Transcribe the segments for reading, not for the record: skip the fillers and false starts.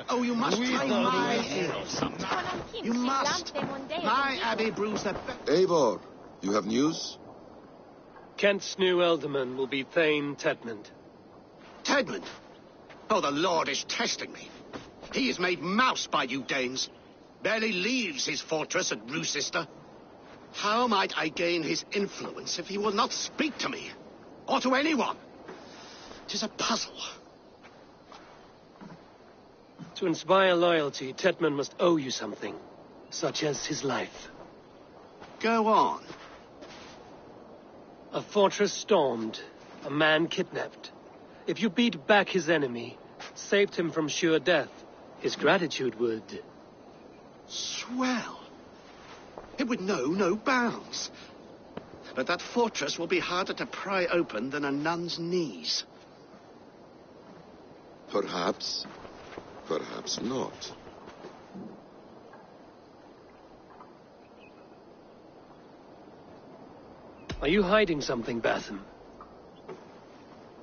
Oh, you must try my ale sometime. You must. My abbey brews the best. Eivor, you have news? Kent's new ealdorman will be Thane Tedmund. Tedmund? Oh, the Lord is testing me. He is made mouse by you Danes. Barely leaves his fortress at Roosister. How might I gain his influence if he will not speak to me? Or to anyone? 'Tis a puzzle. To inspire loyalty, Tedmund must owe you something, such as his life. Go on. A fortress stormed, a man kidnapped. If you beat back his enemy, saved him from sure death, his gratitude would... Swell. It would know no bounds. But that fortress will be harder to pry open than a nun's knees. Perhaps. Perhaps not. Are you hiding something, Batham?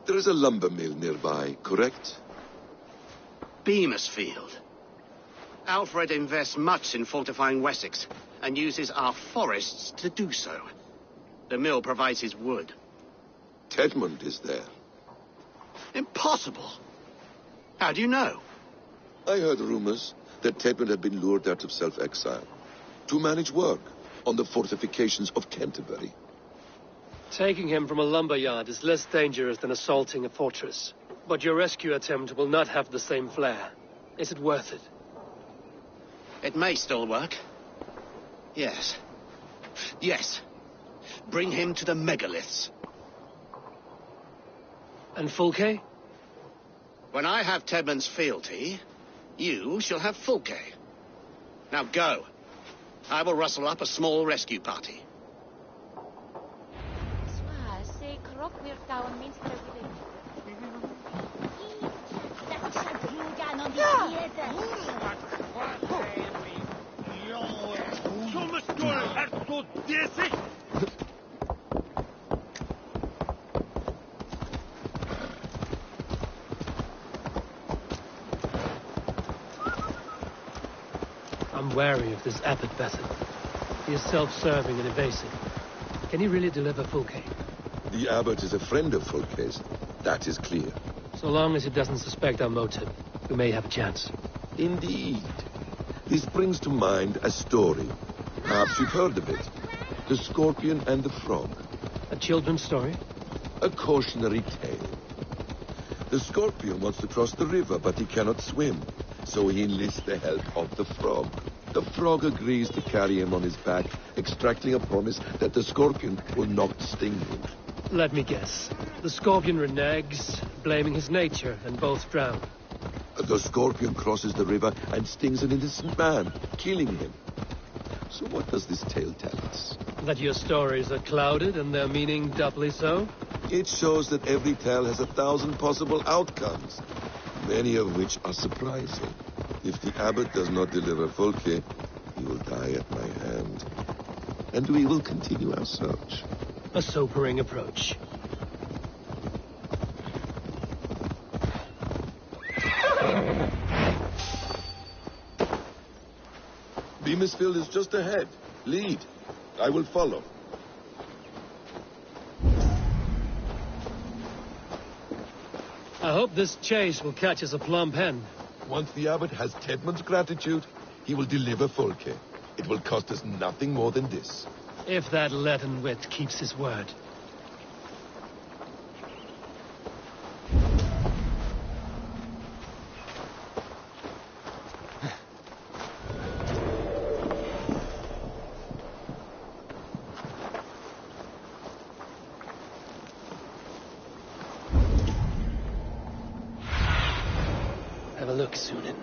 There is a lumber mill nearby, correct? Beamisfield. Alfred invests much in fortifying Wessex, and uses our forests to do so. The mill provides his wood. Tedmund is there. Impossible! How do you know? I heard rumors that Tedmund had been lured out of self-exile to manage work on the fortifications of Canterbury. Taking him from a lumberyard is less dangerous than assaulting a fortress. But your rescue attempt will not have the same flair. Is it worth it? It may still work. Yes. Yes. Bring him to the megaliths. And Fulke? When I have Tedmund's fealty, you shall have Fulke. Now go. I will rustle up a small rescue party. I'm wary of this abbot Batham. He is self-serving and evasive. Can he really deliver Fulke? The abbot is a friend of Fulke's. That is clear. So long as he doesn't suspect our motive, we may have a chance. Indeed. This brings to mind a story. Perhaps you've heard of it. The Scorpion and the Frog. A children's story? A cautionary tale. The Scorpion wants to cross the river, but he cannot swim. So he enlists the help of the Frog. The Frog agrees to carry him on his back, extracting a promise that the Scorpion will not sting him. Let me guess. The Scorpion reneges, blaming his nature, and both drown. The Scorpion crosses the river and stings an innocent man, killing him. So what does this tale tell us? That your stories are clouded and their meaning doubly so? It shows that every tale has 1,000 possible outcomes, many of which are surprising. If the abbot does not deliver Fulke, he will die at my hand. And we will continue our search. A sobering approach. Beamisfield is just ahead. Lead. I will follow. I hope this chase will catch us a plump hen. Once the abbot has Tedmund's gratitude, he will deliver Fulke. It will cost us nothing more than this. If that leaden wit keeps his word. Have a look, Sunan.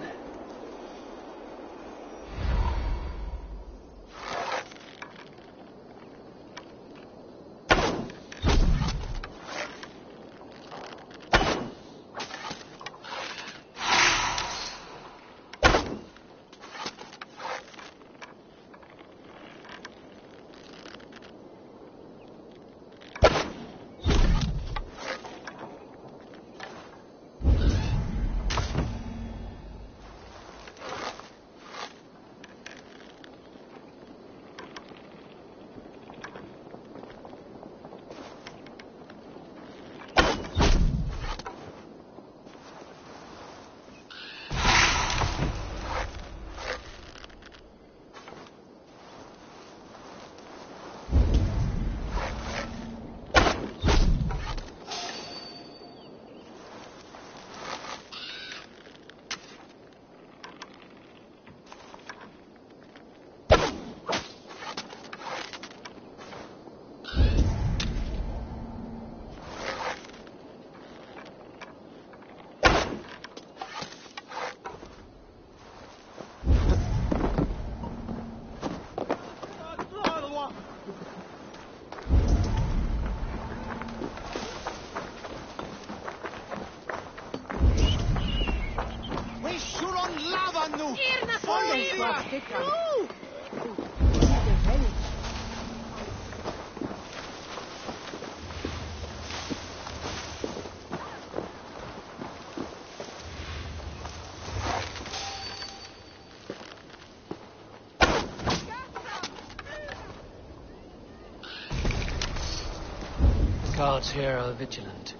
Guards here are vigilant.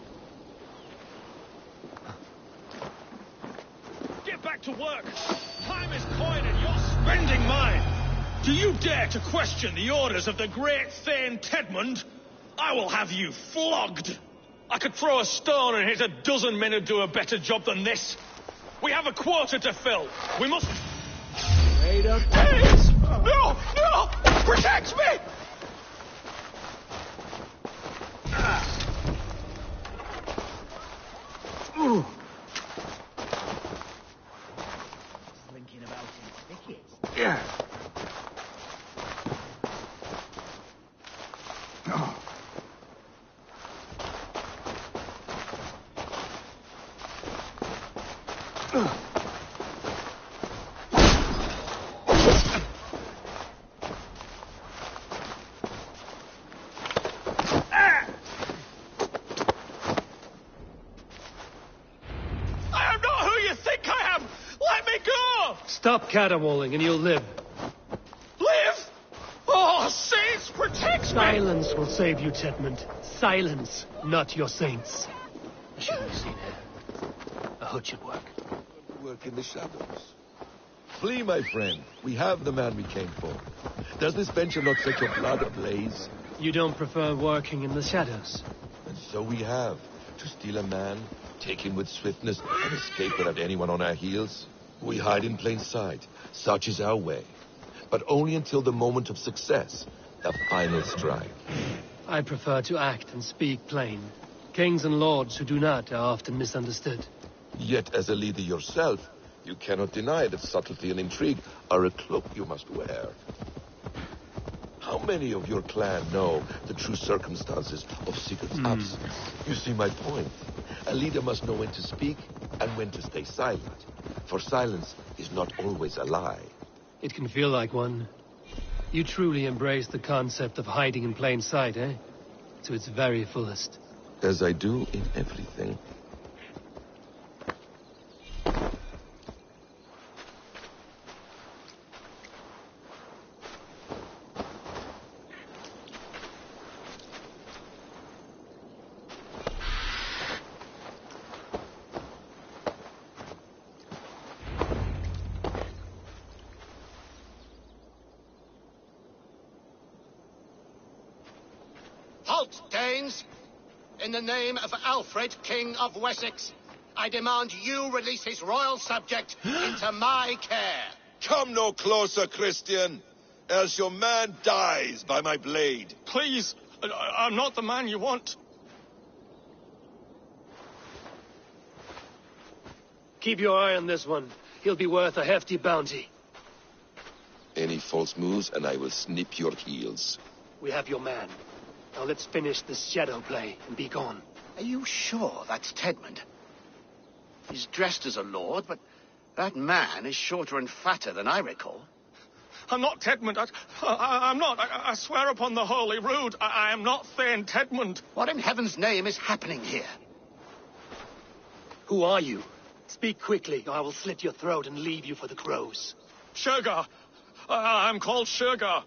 Get back to work! Time is coin and you're spending mine! Do you dare to question the orders of the great Thane Tedmund? I will have you flogged! I could throw a stone and hit a dozen men who do a better job than this. We have a quarter to fill. We must... Wait up. Please! No! No! Protect me! Ooh. Slinking about in thickets. Yeah. Oh. Stop caterwauling and you'll live. Live? Oh, saints, protect me! Silence will save you, Tedmund. Silence, not your saints. I should have seen her. A hood should work. Work in the shadows. Flee, my friend. We have the man we came for. Does this venture not set your blood ablaze? You don't prefer working in the shadows? And so we have. To steal a man, take him with swiftness, and escape without anyone on our heels. We hide in plain sight. Such is our way. But only until the moment of success. The final strike. I prefer to act and speak plain. Kings and lords who do not are often misunderstood. Yet, as a leader yourself, you cannot deny that subtlety and intrigue are a cloak you must wear. How many of your clan know the true circumstances of Sigurd's absence? You see my point. A leader must know when to speak and when to stay silent. For silence is not always a lie. It can feel like one. You truly embrace the concept of hiding in plain sight, eh? To its very fullest. As I do in everything. Halt, Danes! In the name of Alfred, King of Wessex, I demand you release his royal subject into my care. Come no closer, Christian, else your man dies by my blade. Please, I'm not the man you want. Keep your eye on this one. He'll be worth a hefty bounty. Any false moves and I will snip your heels. We have your man. Now let's finish this shadow play and be gone. Are you sure that's Tedmund? He's dressed as a lord, but that man is shorter and fatter than I recall. I'm not Tedmund. I'm not. I swear upon the Holy Rood, I am not Thane Tedmund. What in heaven's name is happening here? Who are you? Speak quickly, or I will slit your throat and leave you for the crows. Shergar. I'm called Shergar.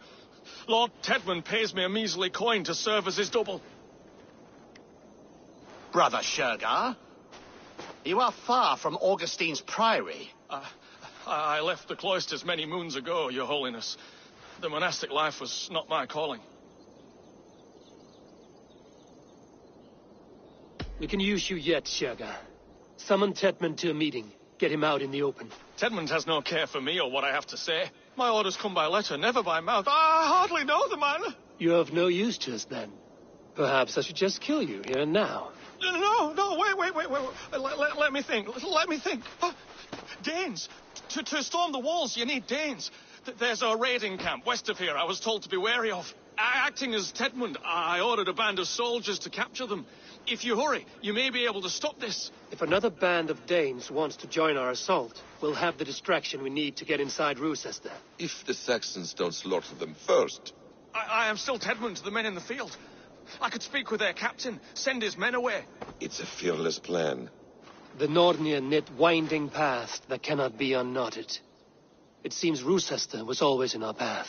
Lord Tedmund pays me a measly coin to serve as his double. Brother Shergar, you are far from Augustine's priory. I left the cloisters many moons ago, Your Holiness. The monastic life was not my calling. We can use you yet, Shergar. Summon Tedmund to a meeting. Get him out in the open. Tedmund has no care for me or what I have to say. My orders come by letter, never by mouth. I hardly know the man. You're of no use to us, then. Perhaps I should just kill you here and now. No, wait. Let me think. Danes. To storm the walls, you need Danes. There's a raiding camp west of here I was told to be wary of. Acting as Tedmund, I ordered a band of soldiers to capture them. If you hurry, you may be able to stop this. If another band of Danes wants to join our assault, we'll have the distraction we need to get inside Rochester. If the Saxons don't slaughter them first. I am still Tedmund to the men in the field. I could speak with their captain, send his men away. It's a fearless plan. The Nordnir knit winding path that cannot be unknotted. It seems Rochester was always in our path.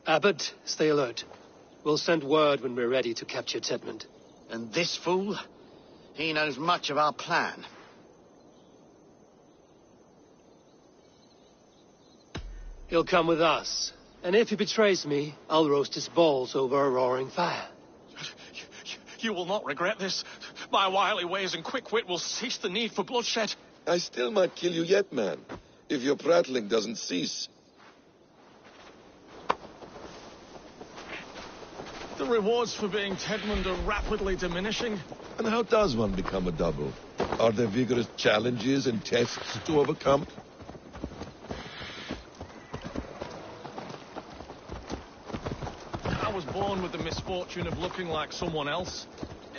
Abbot, stay alert. We'll send word when we're ready to capture Tedmund. And this fool? He knows much of our plan. He'll come with us. And if he betrays me, I'll roast his balls over a roaring fire. You will not regret this. My wily ways and quick wit will cease the need for bloodshed. I still might kill you yet, man, if your prattling doesn't cease. The rewards for being Tedmund are rapidly diminishing. And how does one become a double? Are there vigorous challenges and tests to overcome? I was born with the misfortune of looking like someone else.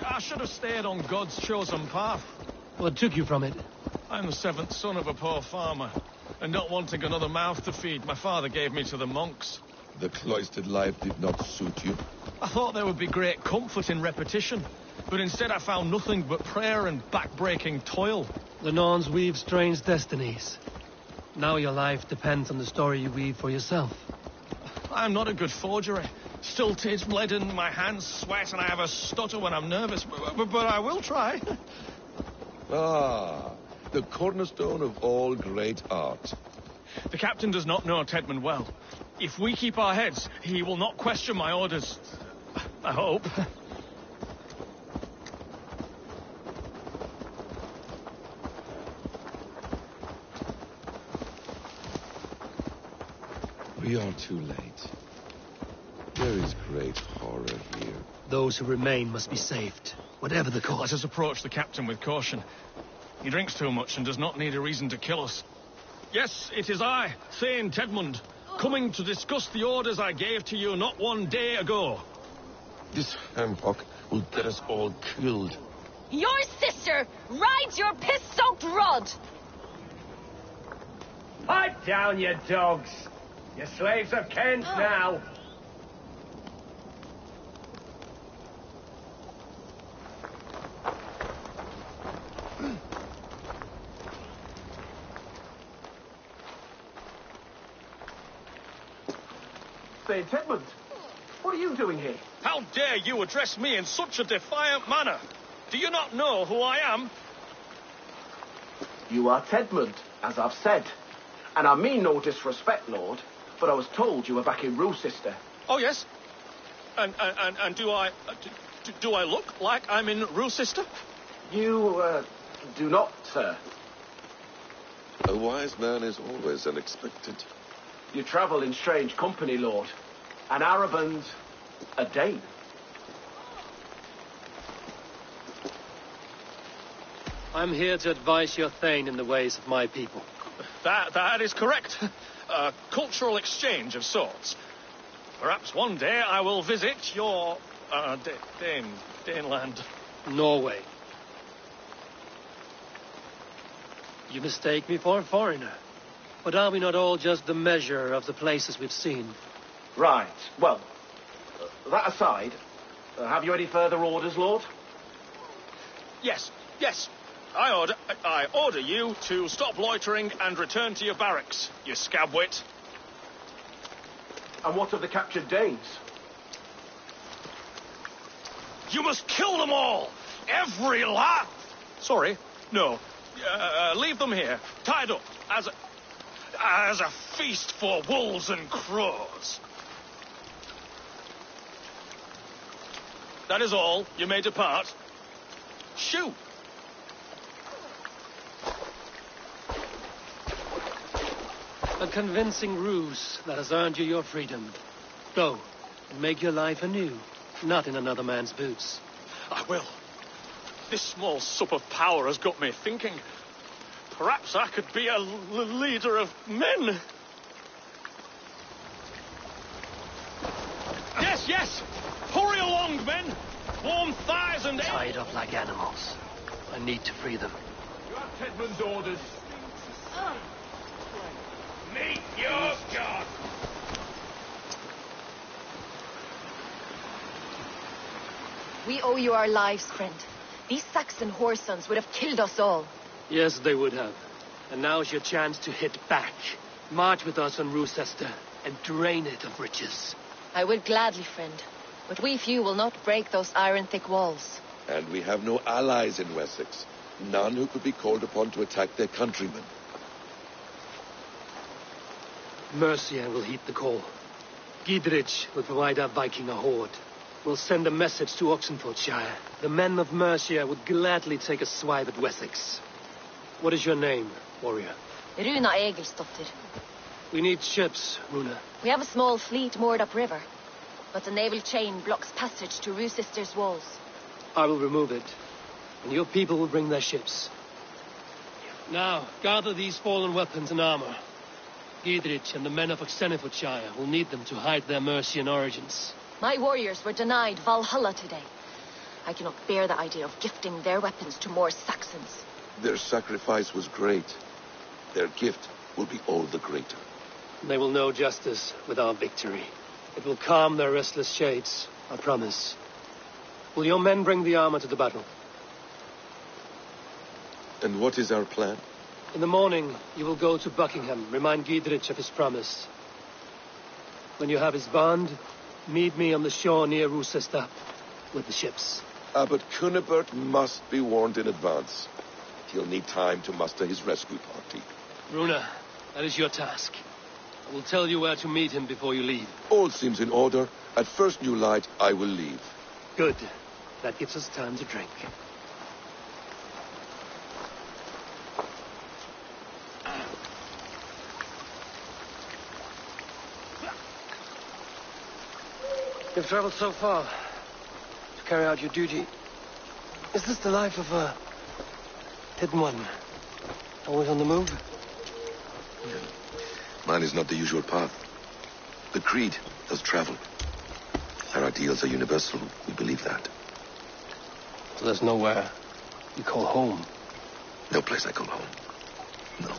I should have stayed on God's chosen path. What took you from it? I'm the seventh son of a poor farmer, and not wanting another mouth to feed, my father gave me to the monks. The cloistered life did not suit you. I thought there would be great comfort in repetition, but instead I found nothing but prayer and back-breaking toil. The Norns weave strange destinies. Now your life depends on the story you weave for yourself. I'm not a good forgery. Stilted, leaden, my hands sweat, and I have a stutter when I'm nervous, but I will try. Ah, the cornerstone of all great art. The captain does not know Tedmund well. If we keep our heads, he will not question my orders. I hope. We are too late. There is great horror here. Those who remain must be saved, whatever the Let cost. us approach the captain with caution. He drinks too much and does not need a reason to kill us. Yes, it is I, Thane Tedmund, coming to discuss the orders I gave to you not one day ago. This hamhock will get us all killed. Your sister rides your piss-soaked rod! Pipe down, you dogs! Your slaves of Kent now! Say, Tedmund, what are you doing here? How dare you address me in such a defiant manner? Do you not know who I am? You are Tedmund, as I've said. And I mean no disrespect, Lord, but I was told you were back in Rochester. Oh, yes? And do I... do I look like I'm in Rochester? You, do not, sir. A wise man is always unexpected. You travel in strange company, Lord. An Arab and a Dane. I'm here to advise your Thane in the ways of my people. That is correct. A cultural exchange of sorts. Perhaps one day I will visit your... Daneland. Norway. You mistake me for a foreigner. But are we not all just the measure of the places we've seen? Right. Well, that aside, have you any further orders, Lord? Yes. I order you to stop loitering and return to your barracks, you scabwit. And what of the captured Danes? You must kill them all! Every last... Sorry, no. Leave them here, tied up, as a feast for wolves and crows. That is all. You may depart. Shoot! A convincing ruse that has earned you your freedom. Go, and make your life anew, not in another man's boots. I will. This small sup of power has got me thinking. Perhaps I could be a leader of men. Yes! bound, men! Warm thighs and... Tied up like animals. I need to free them. You have Tedman's orders. Meet your god! We owe you our lives, friend. These Saxon whoresons would have killed us all. Yes, they would have. And now's your chance to hit back. March with us on Roosester and drain it of riches. I would gladly, friend. But we few will not break those iron-thick walls. And we have no allies in Wessex. None who could be called upon to attack their countrymen. Mercia will heed the call. Gidrich will provide our Viking a horde. We'll send a message to Oxenfordshire. The men of Mercia would gladly take a swipe at Wessex. What is your name, warrior? Runa Egilsdottir. We need ships, Runa. We have a small fleet moored upriver, but the naval chain blocks passage to Roosester's walls. I will remove it, and your people will bring their ships. Now, gather these fallen weapons and armor. Gidrich and the men of Oxenfordshire will need them to hide their Mercian origins. My warriors were denied Valhalla today. I cannot bear the idea of gifting their weapons to more Saxons. Their sacrifice was great. Their gift will be all the greater. They will know justice with our victory. It will calm their restless shades, I promise. Will your men bring the armor to the battle? And what is our plan? In the morning, you will go to Buckingham, remind Gidrich of his promise. When you have his bond, meet me on the shore near Roosester with the ships. Abbot Cunibert must be warned in advance. He'll need time to muster his rescue party. Runa, that is your task. I will tell you where to meet him before you leave. All seems in order. At first new light, I will leave. Good. That gives us time to drink. You've traveled so far to carry out your duty. Is this the life of a hidden one? Always on the move? Mine is not the usual path. The creed does travel. Our ideals are universal. We believe that. So there's nowhere you call home? No place I call home. No.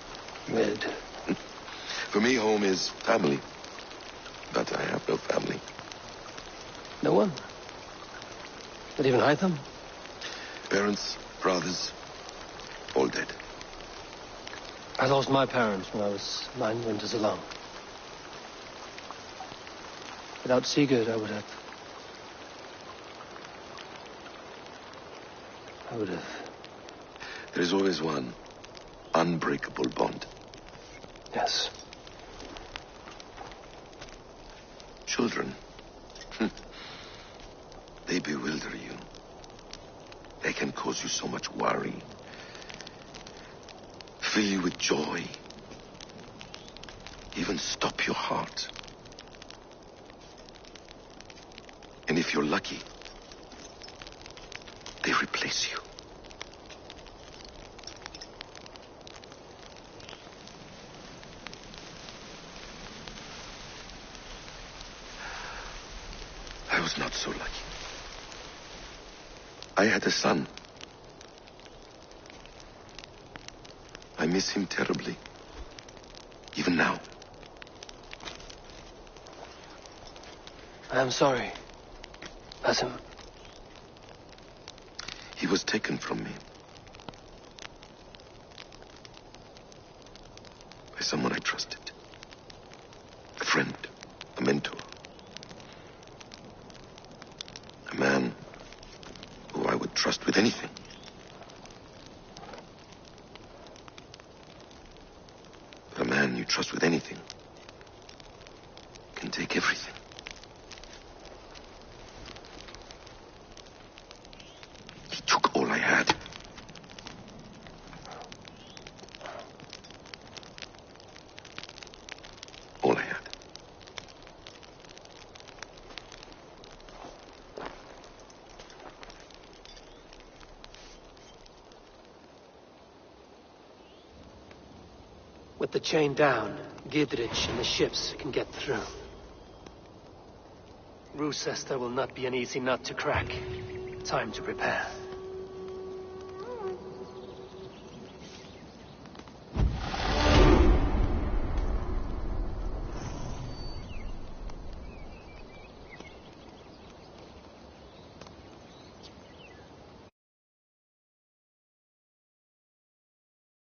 Red. For me, home is family. But I have no family. No one? Not even Hytham? Parents, brothers, all dead. I lost my parents when I was 9 winters alone. Without Sigurd, I would have... There is always one unbreakable bond. Yes. Children. They bewilder you. They can cause you so much worry. Fill you with joy. Even stop your heart. And if you're lucky, they replace you. I was not so lucky. I had a son. I miss him terribly. Even now. I am sorry. Basim. He was taken from me. By someone I trusted. A friend. A mentor. A man who I would trust with anything. But a man you trust with anything can take everything. He took all I had. All I had. With the chain down, Gidrich and the ships can get through. Roosester will not be an easy nut to crack. Time to prepare.